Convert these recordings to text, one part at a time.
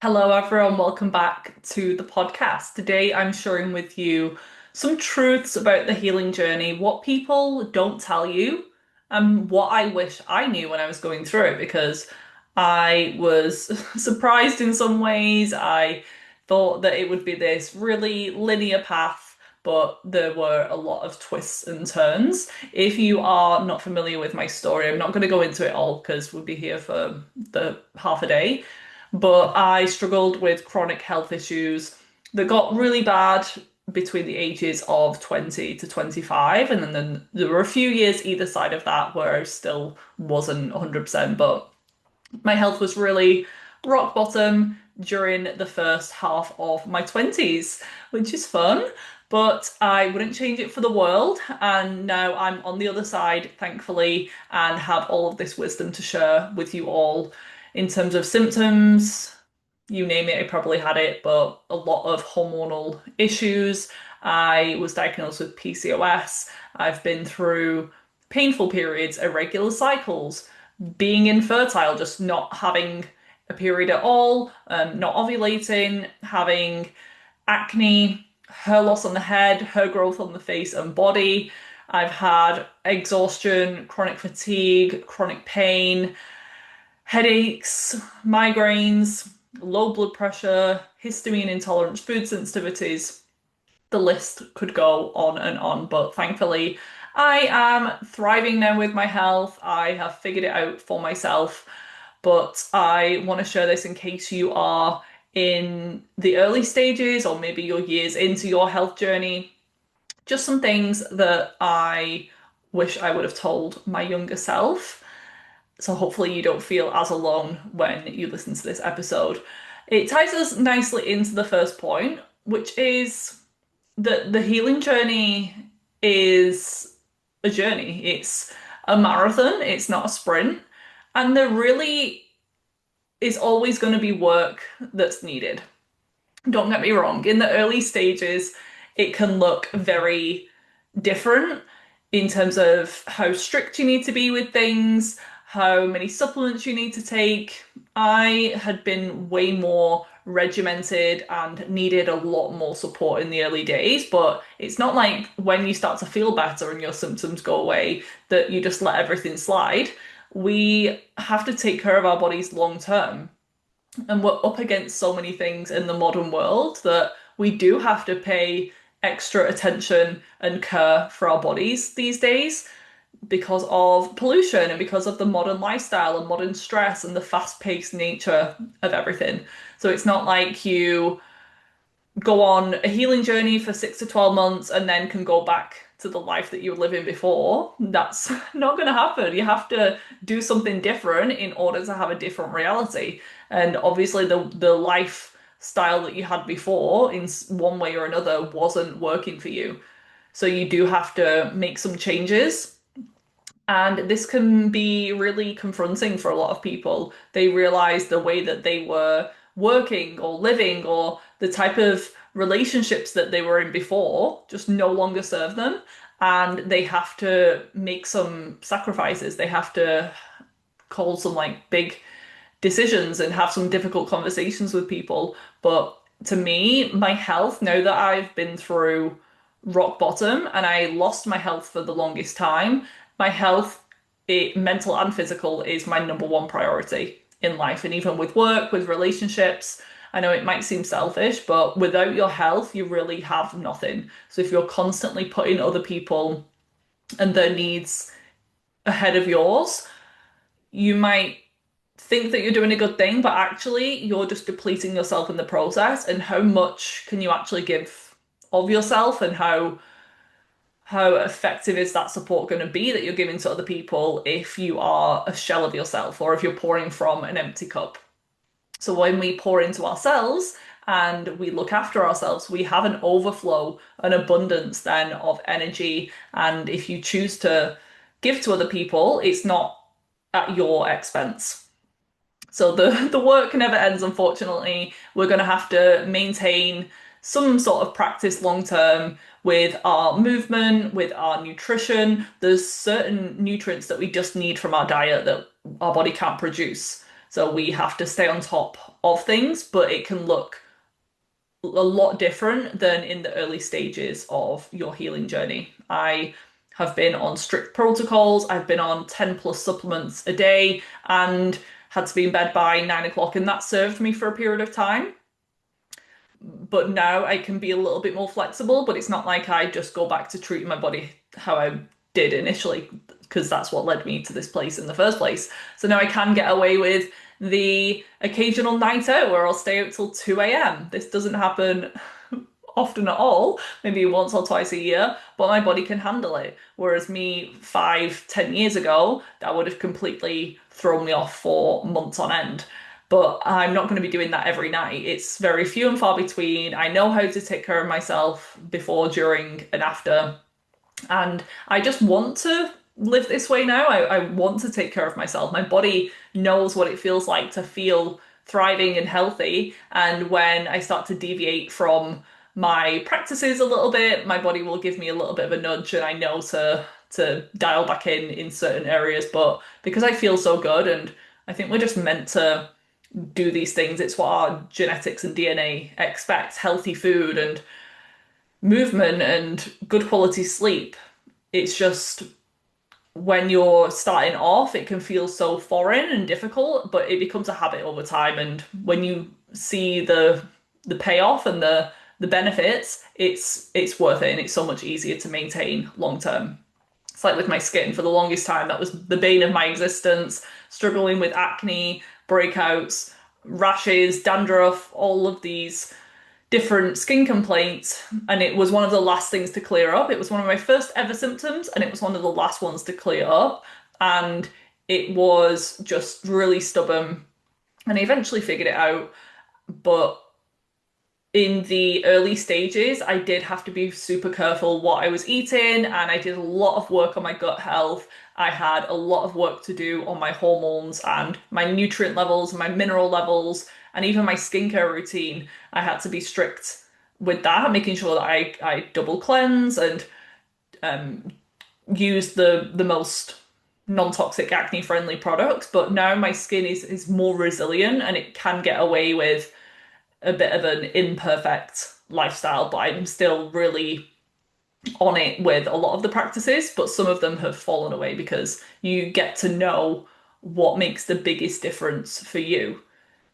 Hello, everyone. Welcome back to the podcast. Today, I'm sharing with you some truths about the healing journey, what people don't tell you, and what I wish I knew when I was going through it, because I was surprised in some ways. I thought that it would be this really linear path, but there were a lot of twists and turns. If you are not familiar with my story, I'm not going to go into it all because we'll be here for the half a day, but I struggled with chronic health issues that got really bad between the ages of 20 to 25. And then there were a few years either side of that where I still wasn't 100%, but my health was really rock bottom during the first half of my 20s, which is fun. But I wouldn't change it for the world. And now I'm on the other side, thankfully, and have all of this wisdom to share with you all in terms of symptoms. You name it, I probably had it, but a lot of hormonal issues. I was diagnosed with PCOS. I've been through painful periods, irregular cycles, being infertile, just not having a period at all, not ovulating, having acne, hair loss on the head, hair growth on the face and body. I've had exhaustion, chronic fatigue, chronic pain, headaches, migraines, low blood pressure, histamine intolerance, food sensitivities. The list could go on and on, but thankfully, I am thriving now with my health. I have figured it out for myself, but I want to share this in case you are in the early stages or maybe you're years into your health journey. Just some things that I wish I would have told my younger self. So hopefully you don't feel as alone when you listen to this episode. It ties us nicely into the first point, which is that the healing journey is a journey. It's a marathon, it's not a sprint. And there really is always going to be work that's needed. Don't get me wrong, in the early stages, it can look very different in terms of how strict you need to be with things, how many supplements you need to take. I had been way more regimented and needed a lot more support in the early days, but it's not like when you start to feel better and your symptoms go away that you just let everything slide. We have to take care of our bodies long term. And we're up against so many things in the modern world that we do have to pay extra attention and care for our bodies these days because of pollution and because of the modern lifestyle and modern stress and the fast-paced nature of everything. So it's not like you go on a healing journey for 6 to 12 months and then can go back to the life that you were living before. That's not going to happen. You have to do something different in order to have a different reality. And obviously, the lifestyle that you had before, in one way or another, wasn't working for you. So you do have to make some changes. And this can be really confronting for a lot of people. They realize the way that they were working or living or the type of relationships that they were in before just no longer serve them. And they have to make some sacrifices. They have to call some like big decisions and have some difficult conversations with people. But to me, my health, now that I've been through rock bottom and I lost my health for the longest time, my health, mental and physical, is my number one priority in life. And even with work, with relationships, I know it might seem selfish, but without your health, you really have nothing. So if you're constantly putting other people and their needs ahead of yours, you might think that you're doing a good thing, but actually you're just depleting yourself in the process. And how much can you actually give of yourself, and how effective is that support going to be that you're giving to other people if you are a shell of yourself or if you're pouring from an empty cup? So when we pour into ourselves and we look after ourselves, we have an overflow, an abundance then of energy. And if you choose to give to other people, it's not at your expense. So the work never ends, unfortunately. We're going to have to maintain some sort of practice long term with our movement, with our nutrition. There's certain nutrients that we just need from our diet that our body can't produce. So we have to stay on top of things, but it can look a lot different than in the early stages of your healing journey. I have been on strict protocols, I've been on 10 plus supplements a day, and had to be in bed by 9 o'clock, and that served me for a period of time. But now I can be a little bit more flexible, but it's not like I just go back to treating my body how I did initially, because that's what led me to this place in the first place. So now I can get away with the occasional night out where I'll stay out till 2 a.m. This doesn't happen often at all, maybe once or twice a year, but my body can handle it. Whereas me 5, 10 years ago, that would have completely thrown me off for months on end. But I'm not going to be doing that every night. It's very few and far between. I know how to take care of myself before, during, and after. And I just want to live this way now. I want to take care of myself. My body knows what it feels like to feel thriving and healthy. And when I start to deviate from my practices a little bit, my body will give me a little bit of a nudge, and I know to dial back in certain areas. But because I feel so good, and I think we're just meant to do these things, it's what our genetics and DNA expect, healthy food and movement and good quality sleep. It's just when you're starting off, it can feel so foreign and difficult, but it becomes a habit over time. And when you see the payoff and the benefits, it's worth it, and it's so much easier to maintain long term. It's like with my skin, for the longest time, that was the bane of my existence, struggling with acne, breakouts, rashes, dandruff, all of these different skin complaints, and it was one of the last things to clear up. It was one of my first ever symptoms, and it was one of the last ones to clear up. And it was just really stubborn, and I eventually figured it out. But in the early stages, I did have to be super careful what I was eating, and I did a lot of work on my gut health. I had a lot of work to do on my hormones and my nutrient levels, my mineral levels, and even my skincare routine. I had to be strict with that, making sure that I double cleanse and use the most non-toxic acne friendly products. But now my skin is more resilient, and it can get away with a bit of an imperfect lifestyle, but I'm still really on it with a lot of the practices, but some of them have fallen away because you get to know what makes the biggest difference for you.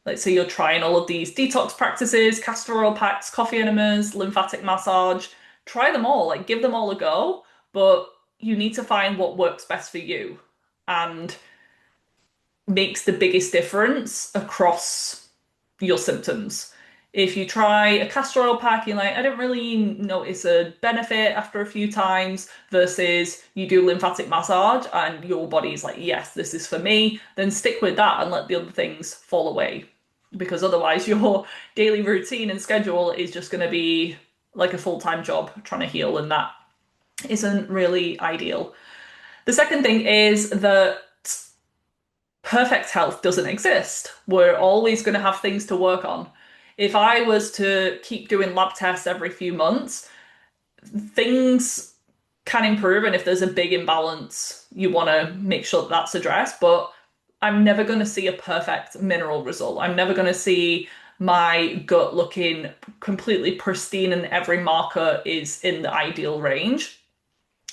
Let's say you're trying all of these detox practices, castor oil packs, coffee enemas, lymphatic massage. Try them all, like give them all a go, but you need to find what works best for you and makes the biggest difference across your symptoms. If you try a castor oil pack, you're like, I don't really notice a benefit after a few times, versus you do lymphatic massage and your body's like, yes, this is for me, then stick with that and let the other things fall away. Because otherwise, your daily routine and schedule is just going to be like a full-time job trying to heal, and that isn't really ideal. The second thing is that perfect health doesn't exist. We're always going to have things to work on. If I was to keep doing lab tests every few months, things can improve. And if there's a big imbalance, you want to make sure that that's addressed. But I'm never going to see a perfect mineral result. I'm never going to see my gut looking completely pristine and every marker is in the ideal range.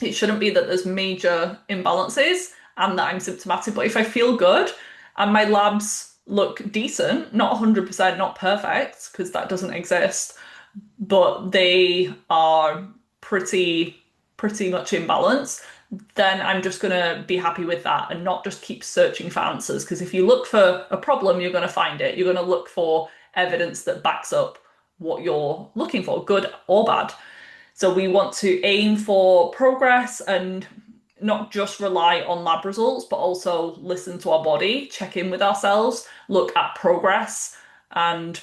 It shouldn't be that there's major imbalances and that I'm symptomatic, but if I feel good and my labs look decent, not 100%, not perfect, because that doesn't exist, but they are pretty much in balance, then I'm just gonna be happy with that and not just keep searching for answers. Because if you look for a problem, you're gonna find it. You're gonna look for evidence that backs up what you're looking for, good or bad. So we want to aim for progress and not just rely on lab results, but also listen to our body, check in with ourselves, look at progress, and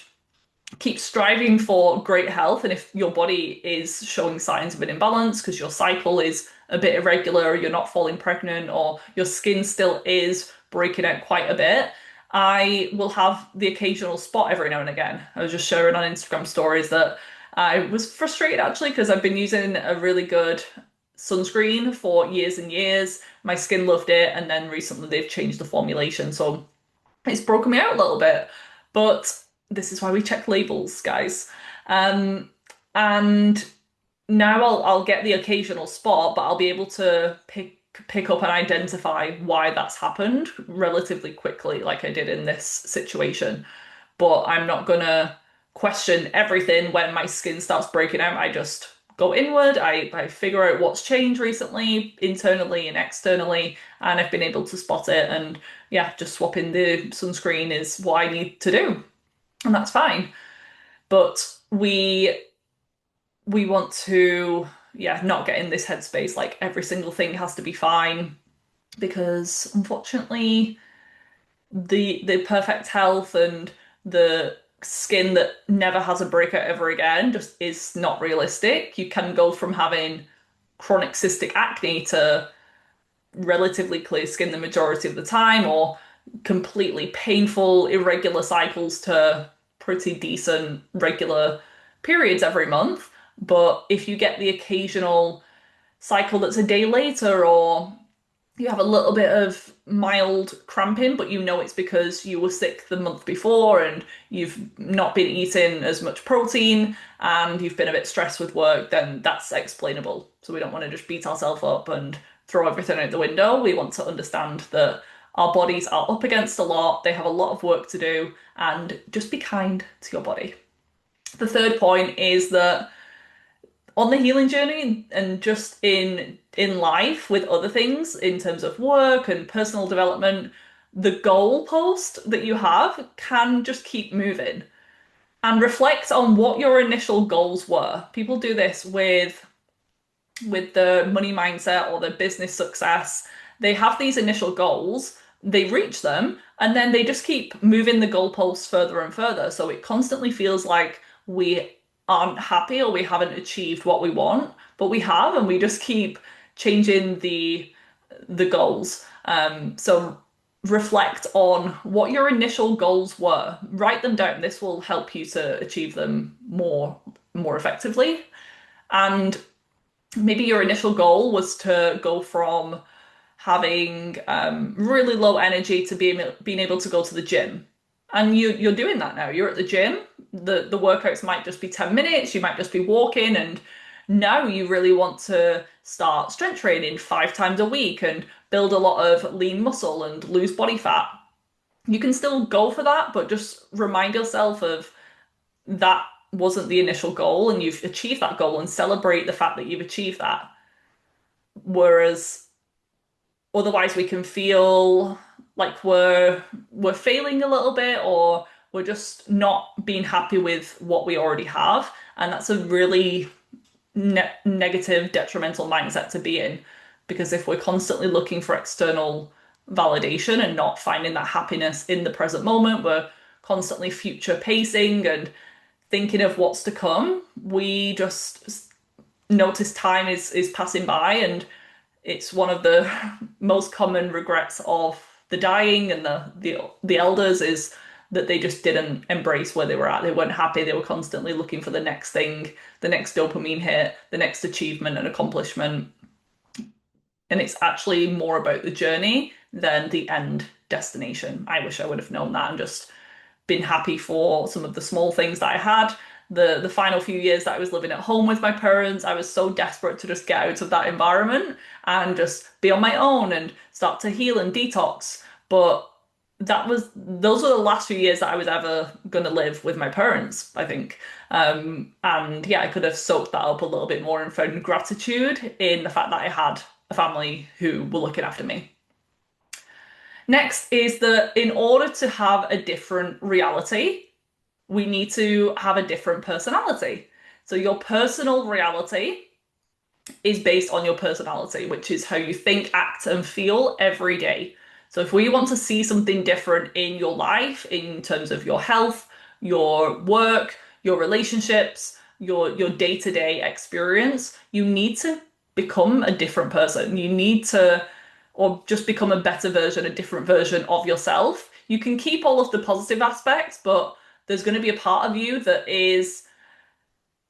keep striving for great health. And if your body is showing signs of an imbalance because your cycle is a bit irregular, or you're not falling pregnant, or your skin still is breaking out quite a bit, I will have the occasional spot every now and again. I was just sharing on Instagram stories that I was frustrated actually because I've been using a really good sunscreen for years and years. My skin loved it, and then recently they've changed the formulation, so it's broken me out a little bit. But this is why we check labels, guys. Um, and now I'll get the occasional spot, but I'll be able to pick up and identify why that's happened relatively quickly, like I did in this situation. But I'm not gonna question everything when my skin starts breaking out. I just go inward, I figure out what's changed recently, internally and externally, and I've been able to spot it. And yeah, just swapping the sunscreen is what I need to do, and that's fine. But we want to, yeah, not get in this headspace like every single thing has to be fine, because unfortunately the perfect health and the skin that never has a breakout ever again just is not realistic. You can go from having chronic cystic acne to relatively clear skin the majority of the time, or completely painful, irregular cycles to pretty decent, regular periods every month. But if you get the occasional cycle that's a day later, or you have a little bit of mild cramping, but you know it's because you were sick the month before and you've not been eating as much protein and you've been a bit stressed with work, then that's explainable. So we don't want to just beat ourselves up and throw everything out the window. We want to understand that our bodies are up against a lot, they have a lot of work to do, and just be kind to your body. The third point is that on the healing journey and just in life with other things in terms of work and personal development, the goalpost that you have can just keep moving, and reflect on what your initial goals were. People do this with the money mindset or the business success. They have these initial goals, they reach them, and then they just keep moving the goalposts further and further. So it constantly feels like we aren't happy or we haven't achieved what we want, but we have, and we just keep changing the goals. So reflect on what your initial goals were. Write them down. This will help you to achieve them more effectively. And maybe your initial goal was to go from having really low energy to being able to go to the gym. And you're doing that now. You're at the gym. The workouts might just be 10 minutes, you might just be walking, and now you really want to start strength training 5 times a week and build a lot of lean muscle and lose body fat. You can still go for that, but just remind yourself of that wasn't the initial goal and you've achieved that goal, and celebrate the fact that you've achieved that. Whereas otherwise we can feel like we're failing a little bit, or we're just not being happy with what we already have, and that's a really negative, detrimental mindset to be in. Because if we're constantly looking for external validation and not finding that happiness in the present moment, we're constantly future pacing and thinking of what's to come, we just notice time is passing by. And it's one of the most common regrets of the dying and the elders, is that they just didn't embrace where they were at. They weren't happy. They were constantly looking for the next thing, the next dopamine hit, the next achievement and accomplishment. And it's actually more about the journey than the end destination. I wish I would have known that and just been happy for some of the small things that I had. The final few years that I was living at home with my parents, I was so desperate to just get out of that environment and just be on my own and start to heal and detox. But those were the last few years that I was ever going to live with my parents, I think. And yeah, I could have soaked that up a little bit more and found gratitude in the fact that I had a family who were looking after me. Next is that in order to have a different reality, we need to have a different personality. So your personal reality is based on your personality, which is how you think, act, and feel every day. So if we want to see something different in your life, in terms of your health, your work, your relationships, your day-to-day experience, you need to become a different person. You need to, or just become a better version, a different version of yourself. You can keep all of the positive aspects, but there's going to be a part of you that is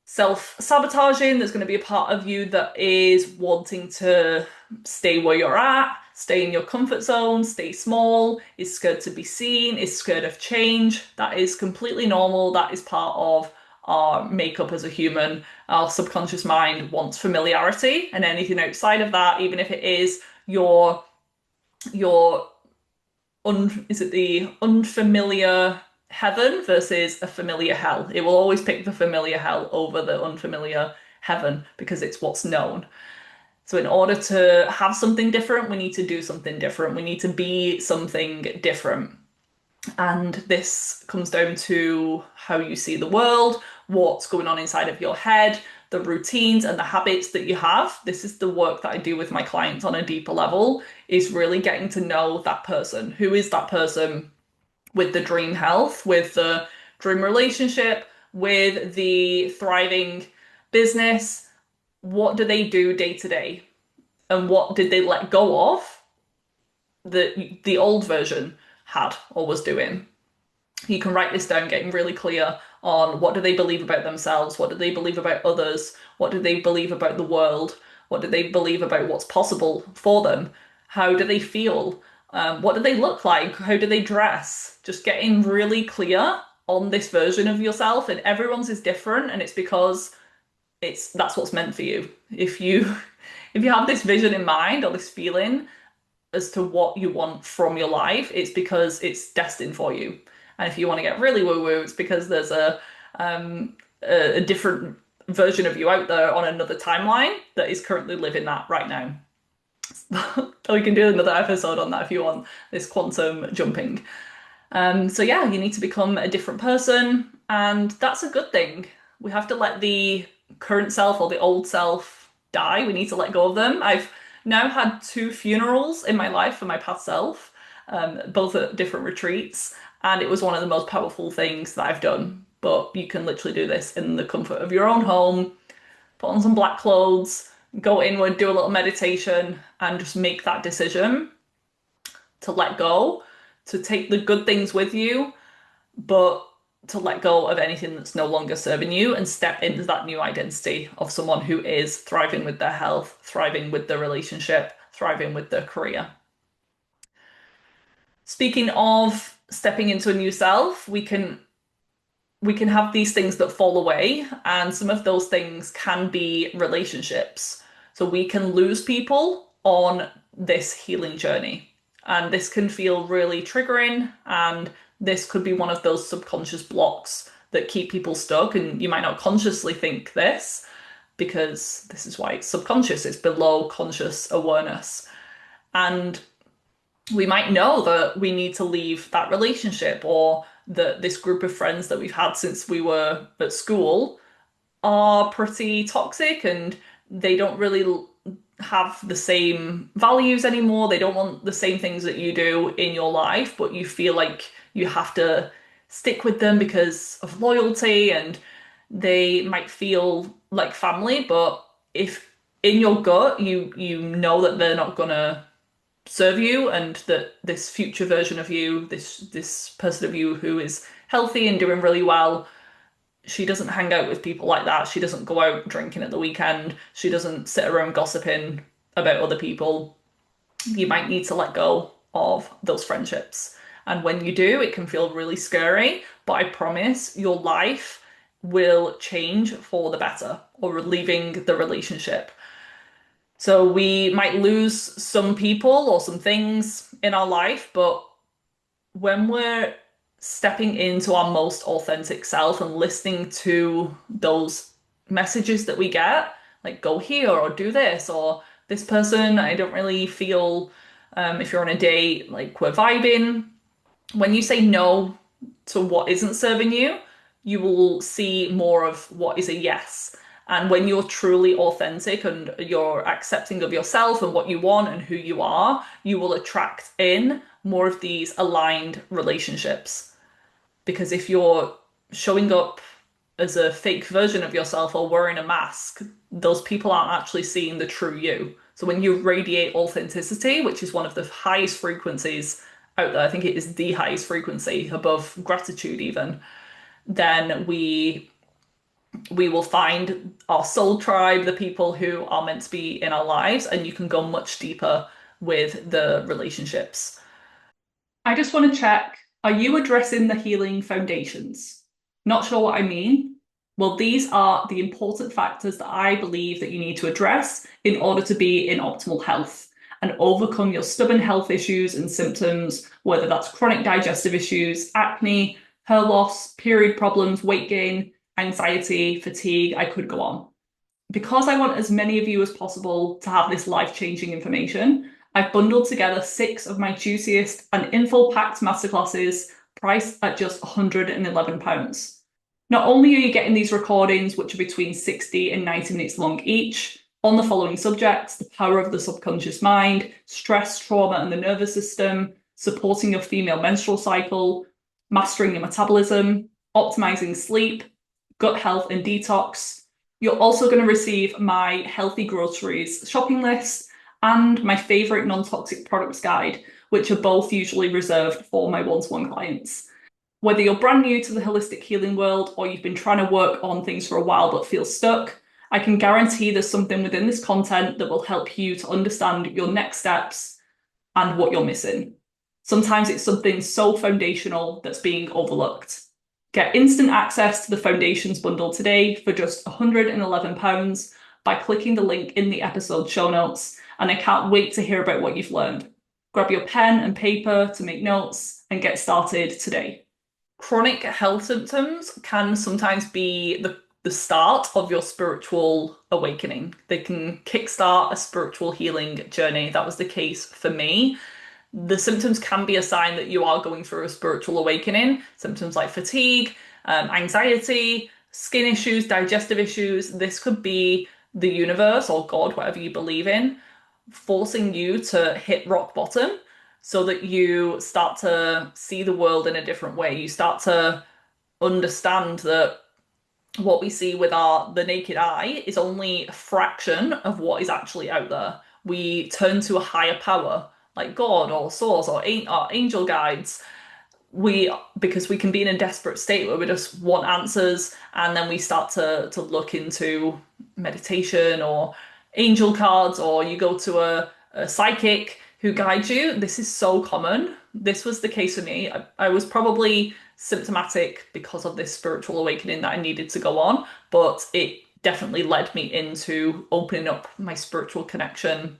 self-sabotaging. There's going to be a part of you that is wanting to stay where you're at. stay in your comfort zone, stay small, is scared to be seen, is scared of change. That is completely normal. That is part of our makeup as a human. Our subconscious mind wants familiarity, and anything outside of that, even if it is your is it the unfamiliar heaven versus a familiar hell? It will always pick the familiar hell over the unfamiliar heaven because it's what's known. So in order to have something different, we need to do something different. We need to be something different. And this comes down to how you see the world, what's going on inside of your head, the routines and the habits that you have. This is the work that I do with my clients on a deeper level, is really getting to know that person. Who is that person with the dream health, with the dream relationship, with the thriving business? What do they do day to day? And what did they let go of that the old version had or was doing? You can write this down, getting really clear on what do they believe about themselves, what do they believe about others, what do they believe about the world, what do they believe about what's possible for them, how do they feel, what do they look like, how do they dress. Just getting really clear on this version of yourself, and everyone's is different, and it's because that's what's meant for you. If you have this vision in mind or this feeling as to what you want from your life, it's because it's destined for you. And if you want to get really woo-woo, it's because there's a different version of you out there on another timeline that is currently living that right now. We can do another episode on that if you want, this quantum jumping. So yeah, you need to become a different person, and that's a good thing. We have to let the current self or the old self die. We need to let go of them. I've now had 2 funerals in my life for my past self, both at different retreats, and it was one of the most powerful things that I've done. But you can literally do this in the comfort of your own home, put on some black clothes, go inward, do a little meditation, and just make that decision to let go, to take the good things with you, but to let go of anything that's no longer serving you and step into that new identity of someone who is thriving with their health, thriving with their relationship, thriving with their career. Speaking of stepping into a new self, we can have these things that fall away, and some of those things can be relationships. So we can lose people on this healing journey, and this can feel really triggering, and this could be one of those subconscious blocks that keep people stuck. And you might not consciously think this, because this is why it's subconscious, it's below conscious awareness. And we might know that we need to leave that relationship, or that this group of friends that we've had since we were at school are pretty toxic and they don't really have the same values anymore. They don't want the same things that you do in your life, but you feel like you have to stick with them because of loyalty, and they might feel like family, but if in your gut you know that they're not gonna serve you, and that this future version of you, this person of you who is healthy and doing really well, she doesn't hang out with people like that. She doesn't go out drinking at the weekend. She doesn't sit around gossiping about other people. You might need to let go of those friendships. And when you do, it can feel really scary, but I promise your life will change for the better, or leaving the relationship. So we might lose some people or some things in our life, but when we're stepping into our most authentic self and listening to those messages that we get, like go here or do this, or this person, I don't really feel, if you're on a date, like we're vibing. When you say no to what isn't serving you, you will see more of what is a yes. And when you're truly authentic and you're accepting of yourself and what you want and who you are, you will attract in more of these aligned relationships. Because if you're showing up as a fake version of yourself or wearing a mask, those people aren't actually seeing the true you. So when you radiate authenticity, which is one of the highest frequencies out there, I think it is the highest frequency above gratitude even, then we will find our soul tribe, the people who are meant to be in our lives, and you can go much deeper with the relationships. I just want to check, are you addressing the healing foundations? Not sure what I mean. Well, these are the important factors that I believe that you need to address in order to be in optimal health and overcome your stubborn health issues and symptoms, whether that's chronic digestive issues, acne, hair loss, period problems, weight gain, anxiety, fatigue. I could go on. Because I want as many of you as possible to have this life-changing information, I've bundled together 6 of my juiciest and info-packed masterclasses priced at just £111. Not only are you getting these recordings, which are between 60 and 90 minutes long each, on the following subjects: the power of the subconscious mind, stress, trauma, and the nervous system, supporting your female menstrual cycle, mastering your metabolism, optimizing sleep, gut health and detox. You're also going to receive my healthy groceries shopping list and my favorite non-toxic products guide, which are both usually reserved for my one-to-one clients. Whether you're brand new to the holistic healing world or you've been trying to work on things for a while but feel stuck, I can guarantee there's something within this content that will help you to understand your next steps and what you're missing. Sometimes it's something so foundational that's being overlooked. Get instant access to the Foundations bundle today for just £111 by clicking the link in the episode show notes, and I can't wait to hear about what you've learned. Grab your pen and paper to make notes and get started today. Chronic health symptoms can sometimes be the start of your spiritual awakening. They can kickstart a spiritual healing journey. That was the case for me. The symptoms can be a sign that you are going through a spiritual awakening. Symptoms like fatigue, anxiety, skin issues, digestive issues. This could be the universe or God, whatever you believe in, forcing you to hit rock bottom so that you start to see the world in a different way. You start to understand that what we see with the naked eye is only a fraction of what is actually out there. We turn to a higher power like God or source or angel guides. Because we can be in a desperate state where we just want answers, and then we start to look into meditation or angel cards, or you go to a psychic who guides you. This is so common. This was the case for me. I was probably symptomatic because of this spiritual awakening that I needed to go on, but it definitely led me into opening up my spiritual connection.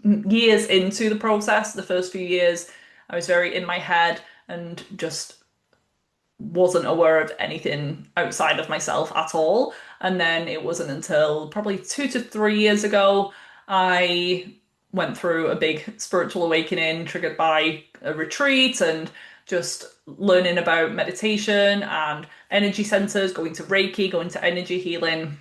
Years into the process, the first few years, I was very in my head and just wasn't aware of anything outside of myself at all. And then it wasn't until probably 2 to 3 years ago, I went through a big spiritual awakening triggered by a retreat and just learning about meditation and energy centers, going to Reiki, going to energy healing.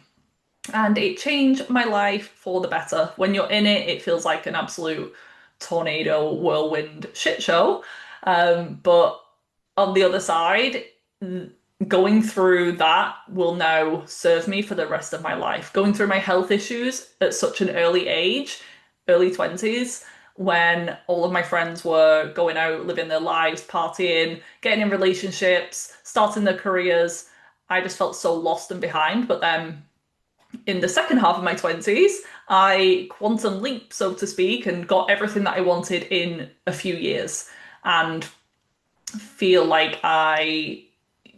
And it changed my life for the better. When you're in it, it feels like an absolute tornado, whirlwind shit show. But on the other side, going through that will now serve me for the rest of my life. Going through my health issues at such an early age, early 20s, when all of my friends were going out, living their lives, partying, getting in relationships, starting their careers, I just felt so lost and behind. But then in the second half of my 20s, I quantum leap, so to speak, and got everything that I wanted in a few years. And feel like I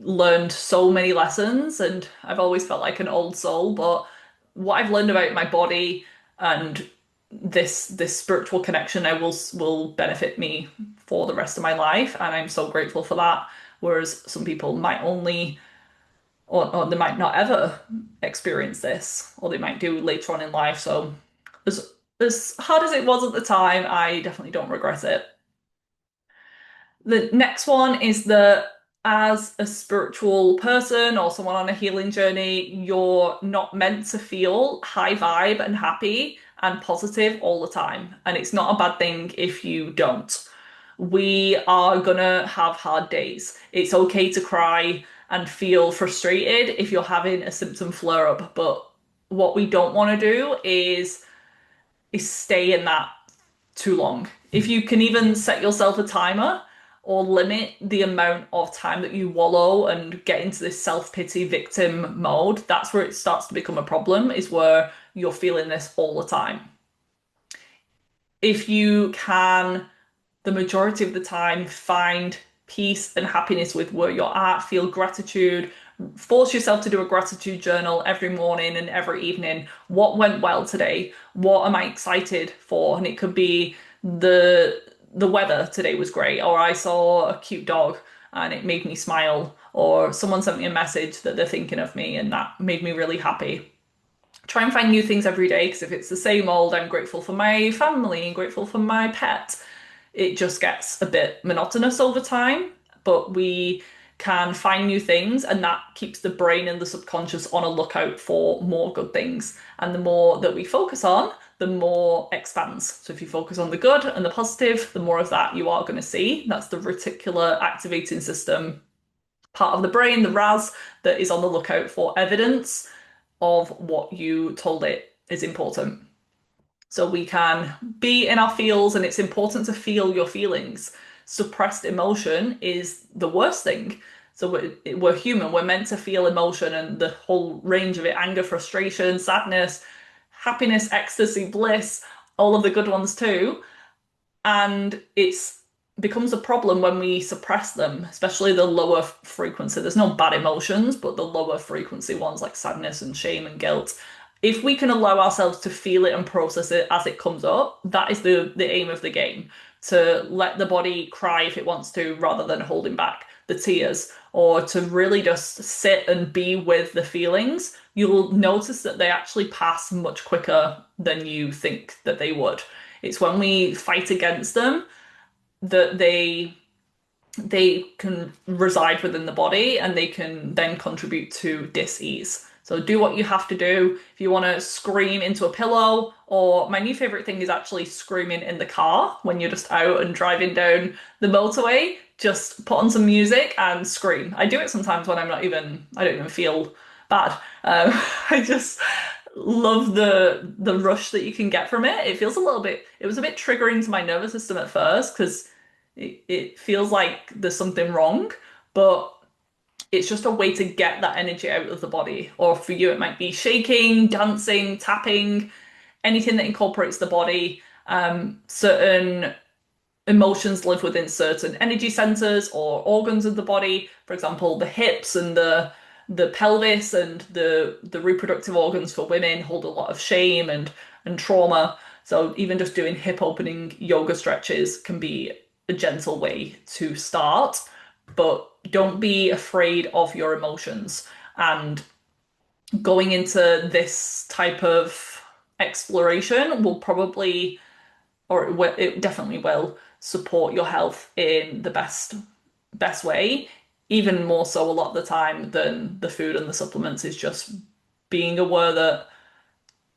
learned so many lessons, and I've always felt like an old soul, but what I've learned about my body and this spiritual connection I will benefit me for the rest of my life, and I'm so grateful for that. Whereas some people might only or they might not ever experience this, or they might do later on in life. So as hard as it was at the time, I definitely don't regret it. The next one is that as a spiritual person or someone on a healing journey, you're not meant to feel high vibe and happy and positive all the time. And it's not a bad thing if you don't. We are gonna have hard days. It's okay to cry and feel frustrated if you're having a symptom flare up, but what we don't want to do is stay in that too long. If you can even set yourself a timer or limit the amount of time that you wallow and get into this self-pity victim mode, that's where it starts to become a problem, is where you're feeling this all the time. if you can, the majority of the time, find peace and happiness with where you're at, feel gratitude, force yourself to do a gratitude journal every morning and every evening. What went well today? What am I excited for? And it could be the weather today was great, or I saw a cute dog and it made me smile, or someone sent me a message that they're thinking of me and that made me really happy. Try and find new things every day, because if it's the same old, I'm grateful for my family and grateful for my pet, it just gets a bit monotonous over time. But we can find new things, and that keeps the brain and the subconscious on a lookout for more good things. And the more that we focus on, the more expands. So if you focus on the good and the positive, the more of that you are going to see. That's the reticular activating system part of the brain, the RAS, that is on the lookout for evidence of what you told it is important. So we can be in our feels, and it's important to feel your feelings. Suppressed emotion is the worst thing. So we're human, we're meant to feel emotion and the whole range of it: anger, frustration, sadness, happiness, ecstasy, bliss, all of the good ones too. And it's becomes a problem when we suppress them, especially the lower frequency. There's no bad emotions, but the lower frequency ones like sadness and shame and guilt. If we can allow ourselves to feel it and process it as it comes up, that is the aim of the game. To let the body cry if it wants to, rather than holding back the tears, or to really just sit and be with the feelings. You'll notice that they actually pass much quicker than you think that they would. It's when we fight against them that they can reside within the body, and they can then contribute to dis-ease. So do what you have to do. If you want to scream into a pillow, or my new favorite thing is actually screaming in the car when you're just out and driving down the motorway, just put on some music and scream. I do it sometimes when I don't even feel bad. I just love the rush that you can get from it. It was a bit triggering to my nervous system at first, because it feels like there's something wrong, but it's just a way to get that energy out of the body. Or for you, it might be shaking, dancing, tapping, anything that incorporates the body. Certain emotions live within certain energy centers or organs of the body. For example, the hips and the pelvis and the reproductive organs for women hold a lot of shame and trauma. So even just doing hip opening yoga stretches can be a gentle way to start, but don't be afraid of your emotions. And going into this type of exploration will probably, or it definitely will support your health in the best way, even more so a lot of the time than the food and the supplements. Is just being aware that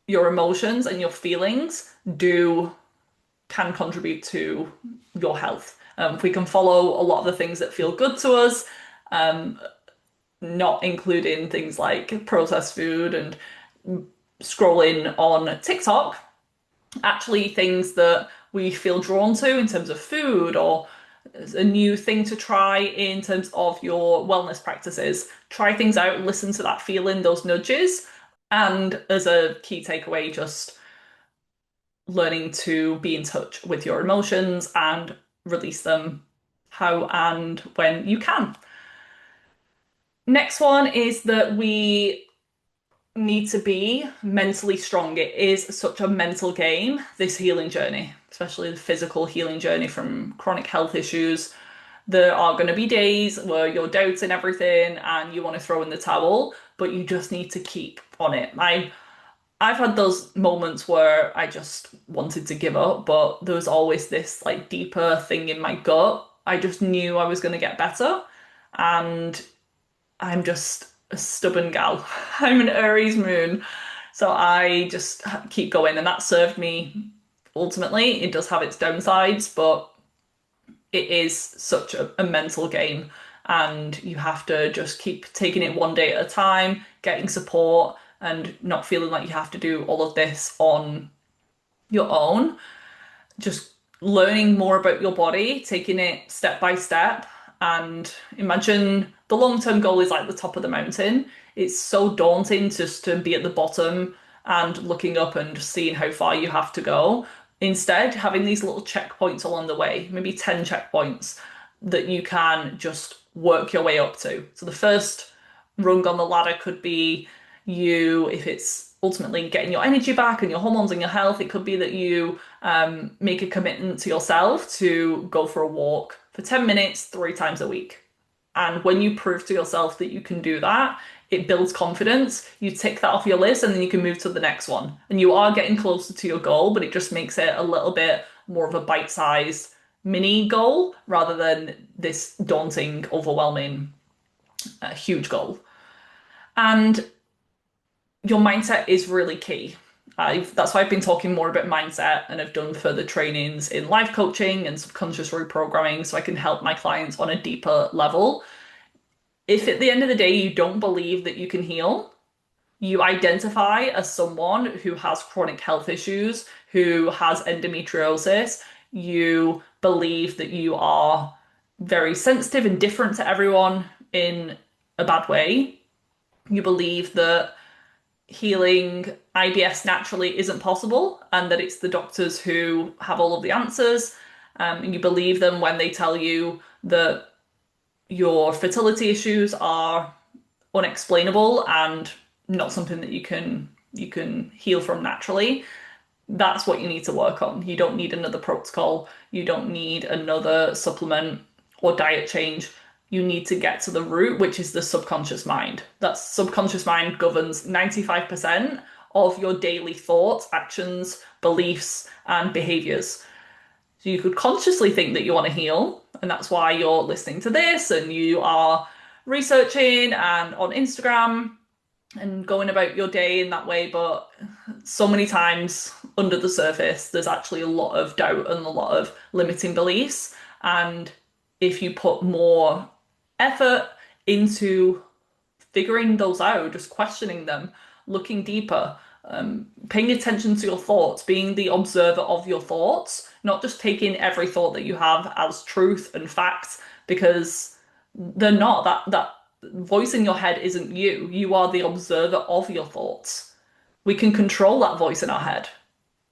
your emotions and your feelings do can contribute to your health. If we can follow a lot of the things that feel good to us, not including things like processed food and scrolling on TikTok, actually things that we feel drawn to in terms of food, or a new thing to try in terms of your wellness practices. Try things out, listen to that feeling, those nudges, and as a key takeaway, just learning to be in touch with your emotions and release them how and when you can. Next one is that we need to be mentally strong. It is such a mental game, this healing journey, especially the physical healing journey from chronic health issues. There are going to be days where you're doubting everything and you want to throw in the towel, but you just need to keep on it. I've had those moments where I just wanted to give up, but there was always this like deeper thing in my gut. I just knew I was going to get better, and I'm just a stubborn gal. I'm an Aries moon, so I just keep going, and that served me ultimately. It does have its downsides, but it is such a mental game, and you have to just keep taking it one day at a time, getting support, and not feeling like you have to do all of this on your own. Just learning more about your body, taking it step by step, and imagine the long-term goal is like the top of the mountain. It's so daunting just to be at the bottom and looking up and seeing how far you have to go. Instead, having these little checkpoints along the way, maybe 10 checkpoints that you can just work your way up to. So the first rung on the ladder could be you, if it's ultimately getting your energy back and your hormones and your health, it could be that you make a commitment to yourself to go for a walk for 10 minutes 3 times a week. And when you prove to yourself that you can do that, it builds confidence. You tick that off your list and then you can move to the next one. And you are getting closer to your goal, but it just makes it a little bit more of a bite-sized mini goal rather than this daunting, overwhelming, huge goal. And your mindset is really key. That's why I've been talking more about mindset and I've done further trainings in life coaching and subconscious reprogramming so I can help my clients on a deeper level. If at the end of the day you don't believe that you can heal, you identify as someone who has chronic health issues, who has endometriosis, you believe that you are very sensitive and different to everyone in a bad way, you believe that healing IBS naturally isn't possible and that it's the doctors who have all of the answers, and you believe them when they tell you that your fertility issues are unexplainable and not something that you can heal from naturally. That's what you need to work on. You don't need another protocol. You don't need another supplement or diet change. You need to get to the root, which is the subconscious mind. That subconscious mind governs 95% of your daily thoughts, actions, beliefs, and behaviors. So you could consciously think that you want to heal, and that's why you're listening to this and you are researching and on Instagram and going about your day in that way. But so many times under the surface, there's actually a lot of doubt and a lot of limiting beliefs. And if you put more effort into figuring those out, just questioning them, looking deeper, paying attention to your thoughts, being the observer of your thoughts, not just taking every thought that you have as truth and fact, because they're not. That voice in your head isn't you. You are the observer of your thoughts. We can control that voice in our head.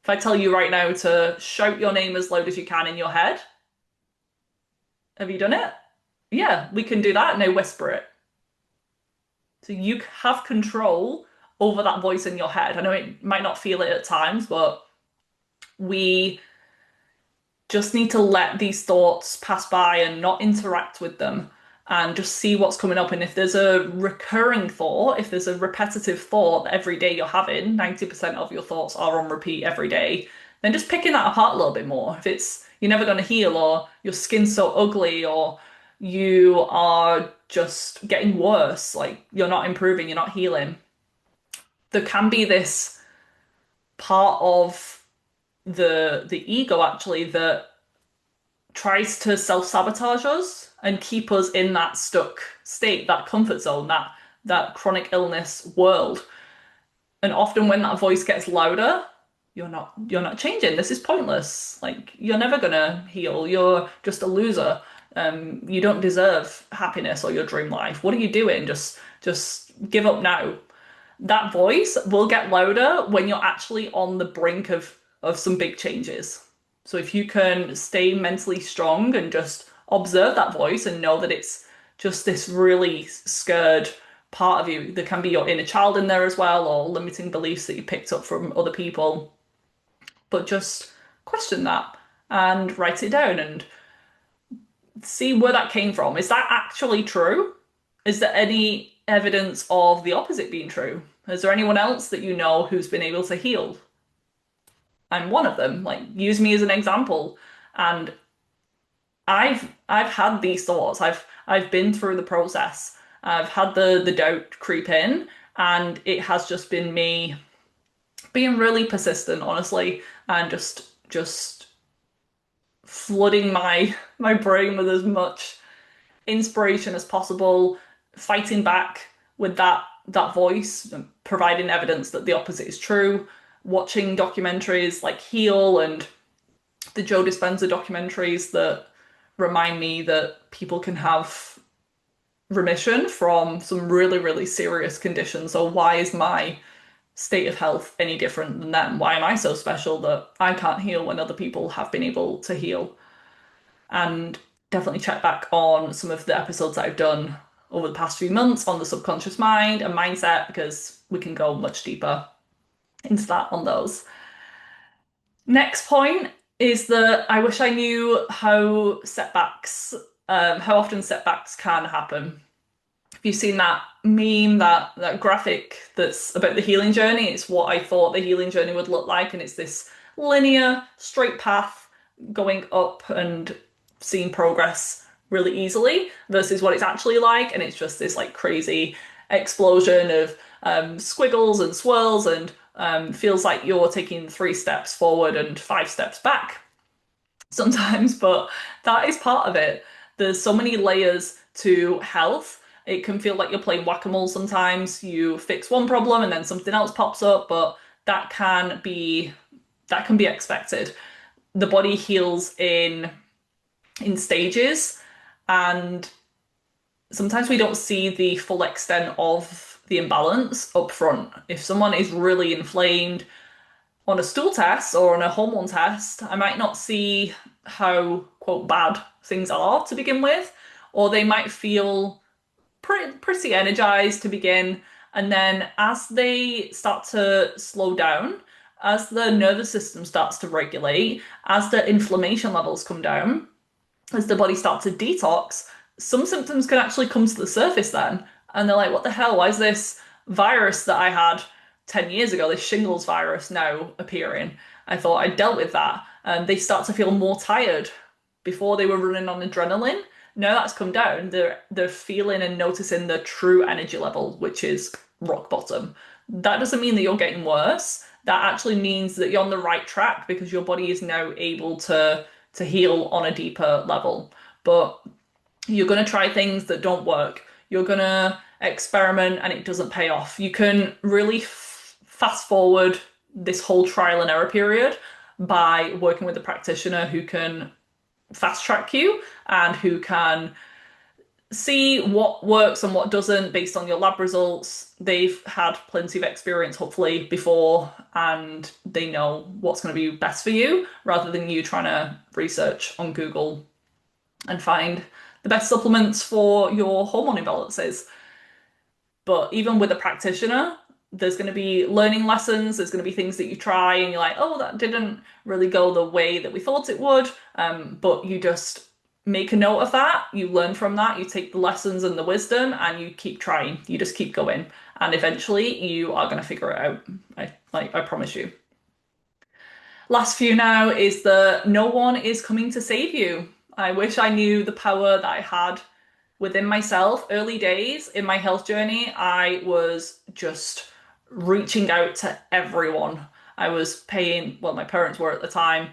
If I tell you right now to shout your name as loud as you can in your head, have you done it? Yeah, we can do that. Now whisper it. So you have control over that voice in your head. I know it might not feel it at times, but we just need to let these thoughts pass by and not interact with them and just see what's coming up. And if there's a recurring thought, if there's a repetitive thought that every day you're having, 90% of your thoughts are on repeat every day, then just picking that apart a little bit more. If it's you're never going to heal, or your skin's so ugly, or you are just getting worse, like you're not improving, you're not healing, there can be this part of the ego actually that tries to self-sabotage us and keep us in that stuck state, that comfort zone, that chronic illness world. And often when that voice gets louder, you're not changing. This is pointless. Like you're never gonna heal. You're just a loser. You don't deserve happiness or your dream life. What are you doing? Just give up now. That voice will get louder when you're actually on the brink of some big changes. So if you can stay mentally strong and just observe that voice and know that it's just this really scared part of you, there can be your inner child in there as well, or limiting beliefs that you picked up from other people. But just question that and write it down and see where that came from. Is that actually true? Is there any evidence of the opposite being true? Is there anyone else that you know who's been able to heal? I'm one of them. Like, use me as an example. And I've had these thoughts. I've been through the process. I've had the doubt creep in, and it has just been me being really persistent, honestly, and just flooding my brain with as much inspiration as possible, fighting back with that voice, providing evidence that the opposite is true, watching documentaries like Heal and the Joe Dispenza documentaries that remind me that people can have remission from some really, really serious conditions. So why is my state of health any different than them? Why am I so special that I can't heal when other people have been able to heal? And definitely check back on some of the episodes that I've done over the past few months on the subconscious mind and mindset, because we can go much deeper into that on those. Next point is that I wish I knew how often setbacks can happen. Have you seen that meme, that graphic that's about the healing journey? It's what I thought the healing journey would look like, and it's this linear, straight path going up and seeing progress really easily versus what it's actually like, and it's just this like crazy explosion of squiggles and swirls, and feels like you're taking 3 steps forward and 5 steps back sometimes, but that is part of it. There's so many layers to health. It can feel like you're playing whack-a-mole sometimes. You fix one problem and then something else pops up, but that can be expected. The body heals in stages, and sometimes we don't see the full extent of the imbalance up front. If someone is really inflamed on a stool test or on a hormone test, I might not see how, quote, bad things are to begin with, or they might feel pretty energized to begin. And then as they start to slow down, as the nervous system starts to regulate, as the inflammation levels come down, as the body starts to detox, some symptoms can actually come to the surface then. And they're like, what the hell? Why is this virus that I had 10 years ago, this shingles virus, now appearing? I thought I dealt with that. And they start to feel more tired. Before they were running on adrenaline. Now that's come down. They're feeling and noticing the true energy level, which is rock bottom. That doesn't mean that you're getting worse. That actually means that you're on the right track, because your body is now able to heal on a deeper level. But you're going to try things that don't work. You're going to experiment and it doesn't pay off. You can really fast forward this whole trial and error period by working with a practitioner who can fast track you and who can see what works and what doesn't based on your lab results. They've had plenty of experience, hopefully, before, and they know what's going to be best for you, rather than you trying to research on Google and find the best supplements for your hormone imbalances. But even with a practitioner, there's going to be learning lessons, there's going to be things that you try and you're like, oh, that didn't really go the way that we thought it would. But you just make a note of that, you learn from that, you take the lessons and the wisdom, and you keep trying. You just keep going. And eventually you are going to figure it out. I promise you. Last few now is that no one is coming to save you. I wish I knew the power that I had within myself. Early days in my health journey, I was just reaching out to everyone. I was paying, well, my parents were at the time,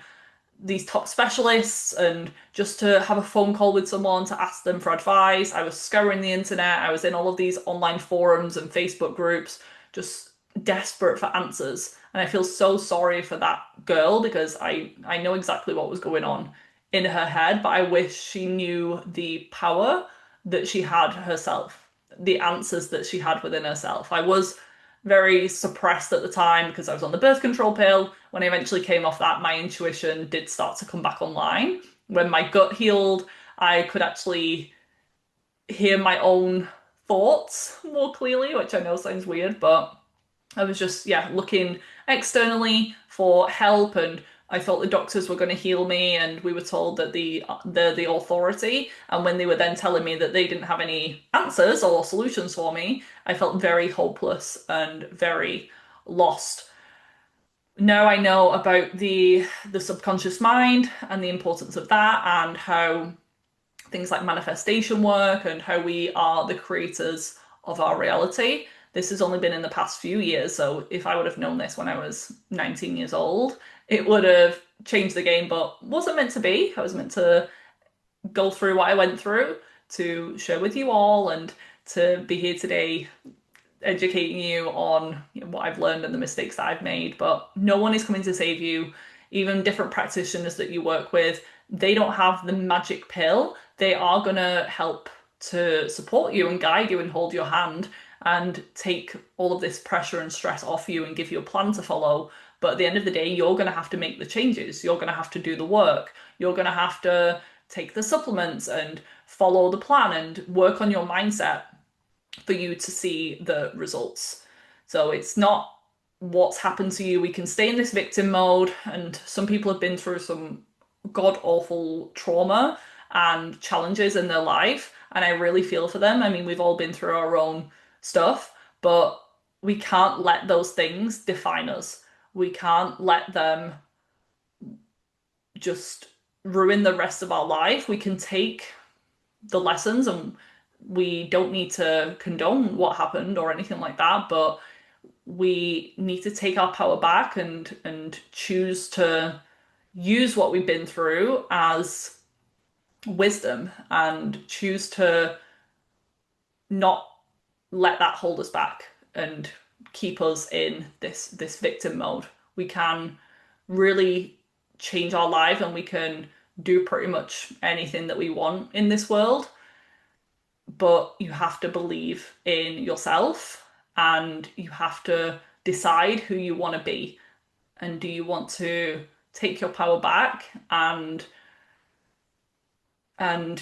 these top specialists, and just to have a phone call with someone to ask them for advice. I was scouring the internet. I was in all of these online forums and Facebook groups, just desperate for answers. And I feel so sorry for that girl, because I know exactly what was going on in her head, but I wish she knew the power that she had herself, the answers that she had within herself. I was very suppressed at the time because I was on the birth control pill. When I eventually came off that, my intuition did start to come back online. When my gut healed, I could actually hear my own thoughts more clearly, which I know sounds weird, but I was just, yeah, looking externally for help, and I thought the doctors were going to heal me, and we were told that they're the authority. And when they were then telling me that they didn't have any answers or solutions for me, I felt very hopeless and very lost. Now I know about the subconscious mind and the importance of that, and how things like manifestation work, and how we are the creators of our reality. This has only been in the past few years, so if I would have known this when I was 19 years old, it would have changed the game, but wasn't meant to be. I was meant to go through what I went through to share with you all, and to be here today educating you on, what I've learned and the mistakes that I've made. But no one is coming to save you. Even different practitioners that you work with, they don't have the magic pill. They are going to help to support you and guide you and hold your hand. and take all of this pressure and stress off you and give you a plan to follow. But at the end of the day, you're going to have to make the changes. You're going to have to do the work. You're going to have to take the supplements and follow the plan and work on your mindset for you to see the results. So it's not what's happened to you. We can stay in this victim mode, and some people have been through some god awful trauma and challenges in their life, and I really feel for them. I mean, we've all been through our own stuff, but we can't let those things define us. We can't let them just ruin the rest of our life. We can take the lessons, and we don't need to condone what happened or anything like that, but we need to take our power back and choose to use what we've been through as wisdom and choose to not let that hold us back and keep us in this victim mode. We can really change our life, and we can do pretty much anything that we want in this world, but you have to believe in yourself, and you have to decide who you want to be. And do you want to take your power back and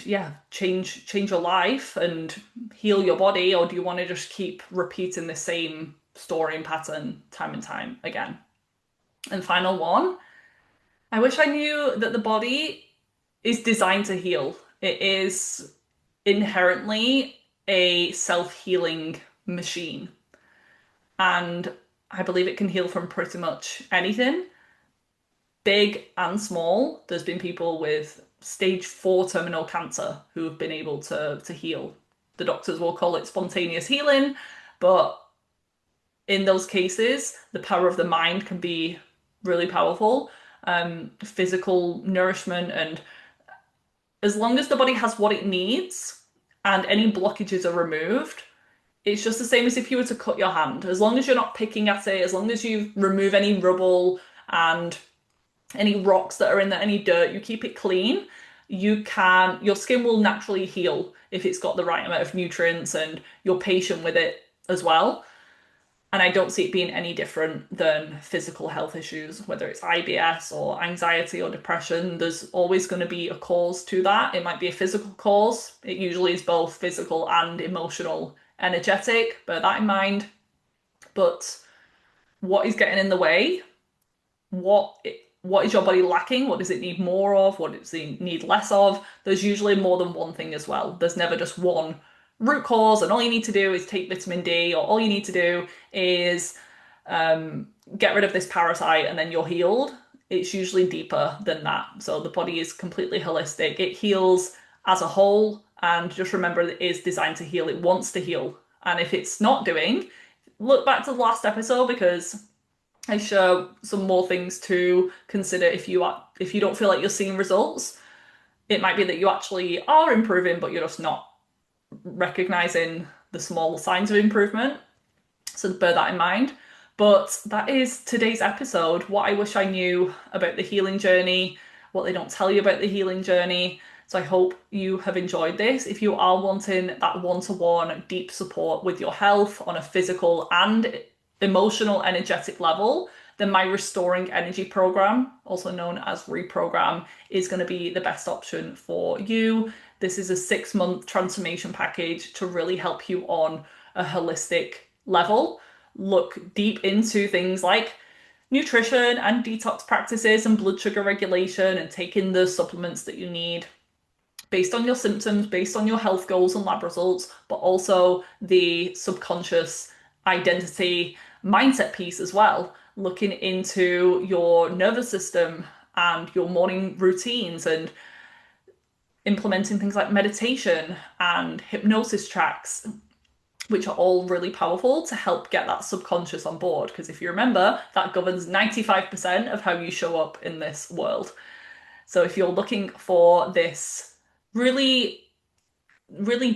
yeah, change your life and heal your body, or do you want to just keep repeating the same story and pattern time and time again? And final one, I wish I knew that the body is designed to heal. It is inherently a self-healing machine. And I believe it can heal from pretty much anything, big and small. There's been people with stage 4 terminal cancer who have been able to heal. The doctors will call it spontaneous healing, but in those cases, the power of the mind can be really powerful. Physical nourishment, and as long as the body has what it needs and any blockages are removed, it's just the same as if you were to cut your hand. As long as you're not picking at it, as long as you remove any rubble and any rocks that are in there, any dirt, you keep it clean, your skin will naturally heal if it's got the right amount of nutrients and you're patient with it as well. And I don't see it being any different than physical health issues, whether it's IBS or anxiety or depression. There's always going to be a cause to that. It might be a physical cause. It usually is both physical and emotional, energetic. Bear that in mind. But what is getting in the way? What is your body lacking? What does it need more of? What does it need less of? There's usually more than one thing as well. There's never just one root cause, and all you need to do is take vitamin D, or all you need to do is get rid of this parasite and then you're healed. It's usually deeper than that. So the body is completely holistic. It heals as a whole, and just remember it is designed to heal. It wants to heal. And if it's not doing, look back to the last episode, because I share some more things to consider if you don't feel like you're seeing results. It might be that you actually are improving, but you're just not recognizing the small signs of improvement. So bear that in mind. But that is today's episode. What I wish I knew about the healing journey, what they don't tell you about the healing journey. So I hope you have enjoyed this. If you are wanting that one-to-one deep support with your health on a physical and emotional, energetic level, then my Restoring Energy program, also known as Reprogram, is going to be the best option for you. This is a 6-month transformation package to really help you on a holistic level. Look deep into things like nutrition and detox practices and blood sugar regulation, and taking the supplements that you need based on your symptoms, based on your health goals and lab results, but also the subconscious identity mindset piece as well, looking into your nervous system and your morning routines, and implementing things like meditation and hypnosis tracks, which are all really powerful to help get that subconscious on board. Because if you remember, that governs 95% of how you show up in this world. So if you're looking for this really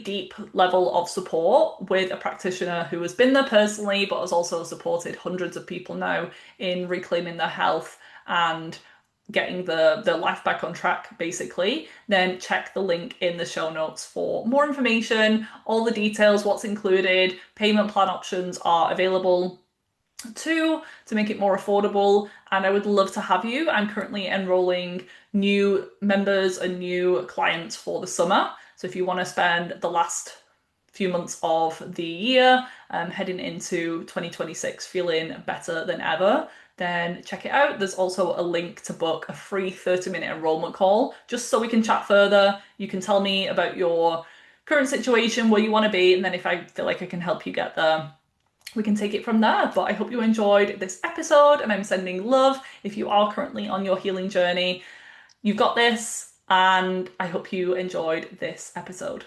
deep level of support with a practitioner who has been there personally, but has also supported hundreds of people now in reclaiming their health and getting the life back on track, basically, then check the link in the show notes for more information, all the details, what's included, payment plan options are available too to make it more affordable. And I would love to have you. I'm currently enrolling new members and new clients for the summer. So if you want to spend the last few months of the year heading into 2026 feeling better than ever, then check it out. There's also a link to book a free 30-minute enrollment call just so we can chat further. You can tell me about your current situation, where you want to be, and then if I feel like I can help you get there, we can take it from there. But I hope you enjoyed this episode, and I'm sending love. If you are currently on your healing journey, you've got this, and I hope you enjoyed this episode.